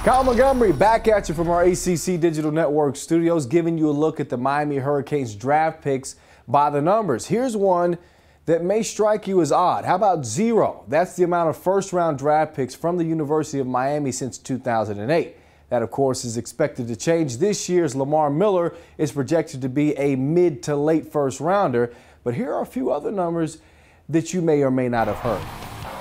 Kyle Montgomery back at you from our ACC Digital Network studios, giving you a look at the Miami Hurricanes draft picks by the numbers. Here's one that may strike you as odd. How about 0? That's the amount of first-round draft picks from the University of Miami since 2008. That, of course, is expected to change. This year's Lamar Miller is projected to be a mid to late first-rounder. But here are a few other numbers that you may or may not have heard.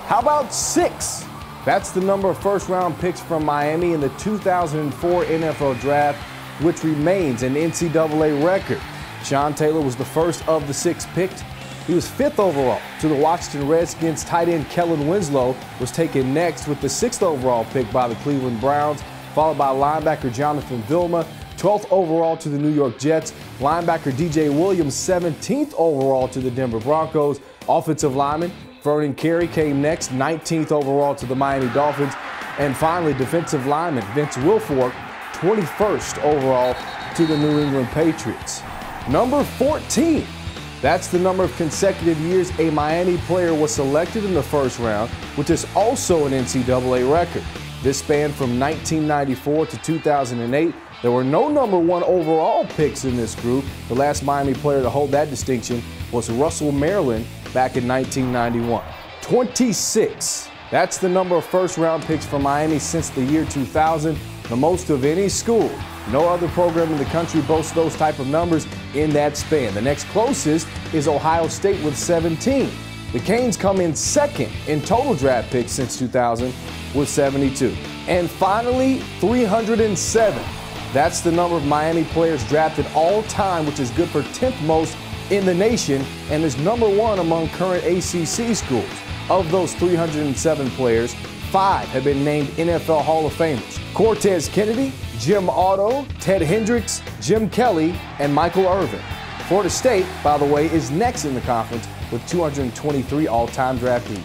How about 6? That's the number of first-round picks from Miami in the 2004 NFL Draft, which remains an NCAA record. Sean Taylor was the first of the 6 picked. He was 5th overall to the Washington Redskins. Tight end Kellen Winslow was taken next with the 6th overall pick by the Cleveland Browns, followed by linebacker Jonathan Vilma, 12th overall to the New York Jets. Linebacker DJ Williams, 17th overall to the Denver Broncos. Offensive lineman Vernon Carey came next, 19th overall to the Miami Dolphins. And finally, defensive lineman Vince Wilfork, 21st overall to the New England Patriots. Number 14. That's the number of consecutive years a Miami player was selected in the first round, which is also an NCAA record. This spanned from 1994 to 2008. There were no number 1 overall picks in this group. The last Miami player to hold that distinction was Russell Maryland back in 1991. 26. That's the number of first-round picks for Miami since the year 2000, the most of any school. No other program in the country boasts those type of numbers in that span. The next closest is Ohio State with 17. The Canes come in second in total draft picks since 2000 with 72. And finally, 307. That's the number of Miami players drafted all time, which is good for 10th most in the nation and is number 1 among current ACC schools. Of those 307 players, 5 have been named NFL Hall of Famers: Cortez Kennedy, Jim Otto, Ted Hendricks, Jim Kelly, and Michael Irvin. Florida State, by the way, is next in the conference with 223 all-time draftees.